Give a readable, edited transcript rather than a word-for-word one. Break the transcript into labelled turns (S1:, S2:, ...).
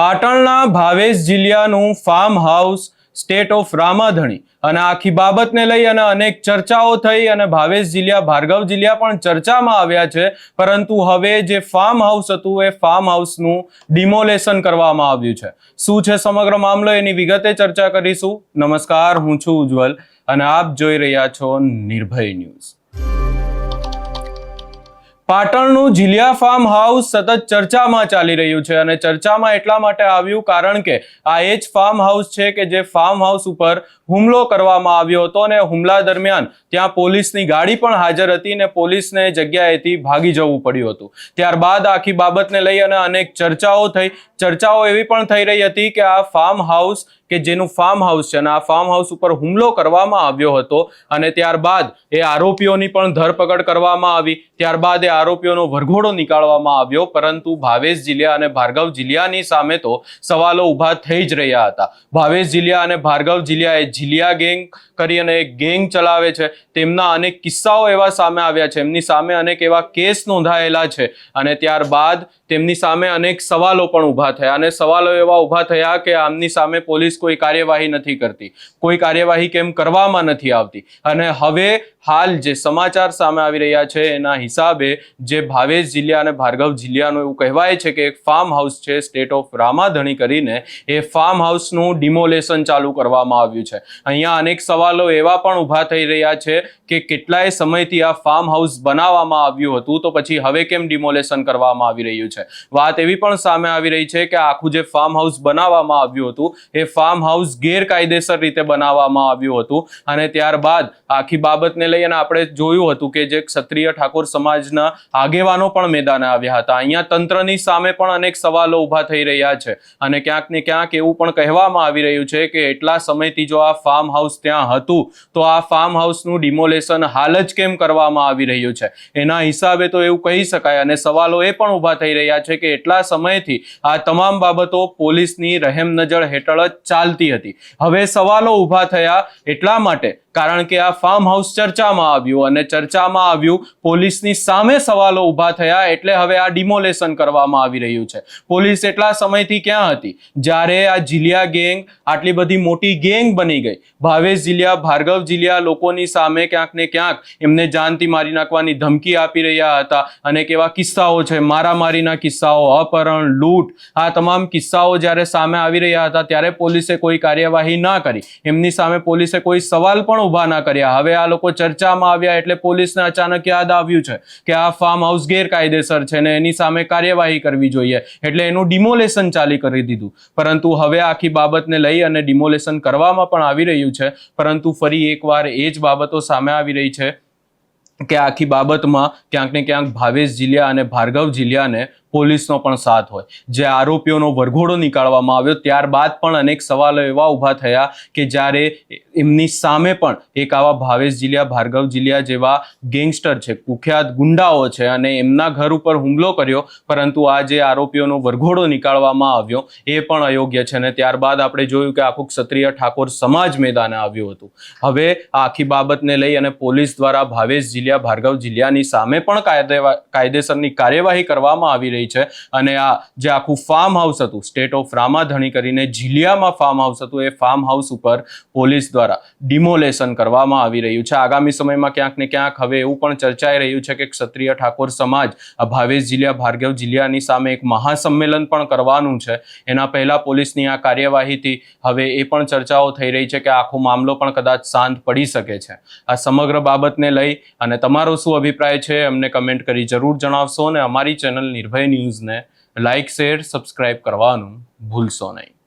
S1: પાટણના ભાવેશ જીલિયાનું farm house state of રામાધણી અને આખી બાબતને લઈ અને અનેક ચર્ચાઓ થઈ અને ભાવેશ જીલિયા ભાર્ગવ જીલિયા પણ ચર્ચામાં આવ્યા છે, પરંતુ હવે જે ફાર્મ હાઉસ હતું એ ફાર્મ હાઉસનું ડિમોલેશન કરવામાં આવ્યું છે। શું છે સમગ્ર મામલો એની વિગતે ચર્ચા કરીશું। નમસ્કાર, હું છું ઉજ્જવલ અને આપ જોઈ રહ્યા છો નિર્ભય ન્યૂઝ। પાટણનું જીલિયા ફાર્મ હાઉસ સતત ચર્ચામાં ચાલી રહ્યું છે અને ચર્ચામાં એટલા માટે આવ્યું કારણ કે આ એ જ ફાર્મ હાઉસ છે કે જે ફાર્મ હાઉસ ઉપર હુમલો કરવામાં આવ્યો હતો અને હુમલા દરમિયાન ત્યાં પોલીસની ગાડી પણ હાજર હતી અને પોલીસને જગ્યાએથી ભાગી જવું પડ્યું હતું। ત્યારબાદ આખી બાબતને લઈ અને અનેક ચર્ચાઓ થઈ। ચર્ચાઓ એવી પણ થઈ રહી હતી કે આ ફાર્મ હાઉસ કે જેનું ફાર્મ હાઉસ છે અને આ ફાર્મ હાઉસ ઉપર હુમલો કરવામાં આવ્યો હતો અને ત્યારબાદ એ આરોપીઓની પણ ધરપકડ કરવામાં આવી। ત્યારબાદ એ આરોપીઓનો વરઘોડો નીકાળવામાં આવ્યો, પરંતુ ભાવેશ જીલિયા અને ભાર્ગવ જીલિયાની સામે તો સવાલો ઊભા થઈ જ રહ્યા હતા। ભાવેશ જીલિયા અને ભાર્ગવ જીલિયા એ જીલિયા ગેંગ કરી અને એક ગેંગ ચલાવે છે। તેમના અનેક કિસ્સાઓ એવા સામે આવ્યા છે, એમની સામે અનેક એવા કેસ નોંધાયેલા છે અને ત્યારબાદ તેમની સામે અનેક સવાલો પણ ઊભા થયા અને સવાલો એવા ઊભા થયા કે આમની સામે પોલીસ કોઈ કાર્યવાહી નથી કરતી, કોઈ કાર્યવાહી કેમ કરવામાં નથી આવતી। અને હવે હાલ જે સમાચાર સામે આવી રહ્યા છે એના હિસાબે જે ભાવેશ જીલિયા અને ભાર્ગવ જીલિયાનું એવું કહેવાય છે કે એક ફાર્મ હાઉસ છે સ્ટેટ ઓફ રામાધણી કરીને, એ ફાર્મ હાઉસનું ડિમોલેશન ચાલુ કરવામાં આવ્યું છે। અહીંયા અનેક સવાલો એવા પણ ઊભા થઈ રહ્યા છે કે કેટલાય સમયથી આ ફાર્મ હાઉસ બનાવવામાં આવ્યું હતું તો પછી હવે કેમ ડિમોલેશન કરવામાં આવી રહ્યું છે। વાત એવી પણ સામે આવી રહી છે કે આખું જે ફાર્મ હાઉસ બનાવવામાં આવ્યું હતું એ ફાર્મ હાઉસ ગેરકાયદેસર રીતે બનાવવામાં આવ્યું હતું અને ત્યારબાદ આખી બાબતને લઈ અને આપણે જોયું હતું કે જે ક્ષત્રિય ઠાકોર સમાજના આગેવાનો પણ મેદાને આવ્યા હતા। અહીંયા તંત્રની સામે પણ અનેક સવાલો ઊભા થઈ રહ્યા છે અને ક્યાંક ને ક્યાંક એવું પણ કહેવામાં આવી રહ્યું છે કે એટલા સમયથી જો આ ફાર્મ હાઉસ ત્યાં હતું તો આ ફાર્મ હાઉસનું ડિમોલેશન હાલ જ કેમ કરવામાં આવી રહ્યું છે, એના હિસાબે તો એવું કહી શકાય। અને સવાલો એ પણ ઊભા થઈ રહ્યા છે કે એટલા સમયથી આ તમામ બાબતો પોલીસની રહેમ નજર હેઠળ જ ચાલતી હતી। હવે સવાલો ઊભા થયા એટલા માટે કારણ કે આ ફાર્મ હાઉસ ચર્ચામાં આવ્યું અને ચર્ચામાં આવ્યું, પોલીસની સામે સવાલો ઊભા થયા એટલે હવે આ ડિમોલેશન કરવામાં આવી રહ્યું છે। પોલીસ એટલા સમયથી ક્યાં હતી જ્યારે આ જીલિયા ગેંગ આટલી બધી મોટી ગેંગ બની ગઈ। ભાવેશ જીલિયા, ભાર્ગવ જીલિયા લોકોની સામે ક્યાંક ને ક્યાંક એમને જાનથી મારી નાખવાની ધમકી આપી રહ્યા હતા। અનેક એવા કિસ્સાઓ છે, મારામારીના કિસ્સાઓ, અપહરણ, લૂંટ, આ તમામ કિસ્સાઓ જ્યારે સામે આવી રહ્યા હતા ત્યારે પોલીસે કોઈ કાર્યવાહી ના કરી, એમની સામે પોલીસે કોઈ સવાલ પણ ઉભા ના કર્યા। હવે આ લોકો ચર્ચામાં આવ્યા એટલે પોલીસને અચાનક યાદ આવ્યું છે કે આ ફાર્મ હાઉસ ગેરકાયદેસર છે ને એની સામે કાર્યવાહી કરવી જોઈએ એટલે એનું ડિમોલેશન ચાલી કરી દીધું। પરંતુ હવે આખી બાબતને લઈ અને ડિમોલેશન કરવામાં પણ આવી રહ્યું છે, પરંતુ ફરી એકવાર એ જ બાબતો સામે આવી રહી છે કે આખી બાબતમાં ક્યાંક ને ક્યાંક ભાવેશ જીલિયા અને ભાર્ગવ જીલિયાને પોલીસનો પણ સાથ હોય। જે આરોપીઓનો વરઘોડો નીકાળવામાં આવ્યો ત્યારબાદ પણ અનેક સવાલો એવા ઊભા થયા કે જ્યારે એમની સામે પણ એક આવા ભાવેશ જીલિયા, ભાર્ગવ જીલિયા જેવા ગેંગસ્ટર છે, કુખ્યાત ગુંડાઓ છે અને એમના ઘર ઉપર હુમલો કર્યો, પરંતુ આ જે આરોપીઓનો વરઘોડો નીકાળવામાં આવ્યો એ પણ અયોગ્ય છે અને ત્યારબાદ આપણે જોયું કે આખું ક્ષત્રિય ઠાકોર સમાજ મેદાને આવ્યું હતું। હવે આખી બાબતને લઈ અને પોલીસ દ્વારા ભાવેશ જીલિયા, ભાર્ગવ જીલિયાની સામે પણ કાયદેસરની કાર્યવાહી કરવામાં આવી રહી છે અને આ જે આખું ફાર્મ હાઉસ હતું સ્ટેટ ઓફ રામાધણી કરીને જીલિયામાં ફાર્મ હાઉસ હતું એ ફાર્મ હાઉસ ઉપર પોલીસ દ્વારા ડિમોલેશન કરવામાં આવી રહ્યું છે। આગામી સમયમાં ક્યાંક ને ક્યાંક હવે એવું પણ ચર્ચાઈ રહ્યું છે કે ક્ષત્રિય ઠાકોર સમાજ ભાવેશ જીલિયા, ભાર્ગવ જીલિયાની સામે એક મહાસંમેલન પણ કરવાનું છે। એના પહેલા પોલીસની આ કાર્યવાહીથી હવે એ પણ ચર્ચાઓ થઈ રહી છે કે આખો મામલો પણ કદાચ શાંત પડી શકે છે। આ સમગ્ર બાબતને લઈ અને તમારો શું અભિપ્રાય છે અમને કમેન્ટ કરી જરૂર જણાવશો અને અમારી ચેનલ નિર્ભય ન્યૂઝને લાઇક, શેર, સબસ્ક્રાઇબ કરવાનું ભૂલશો નહીં।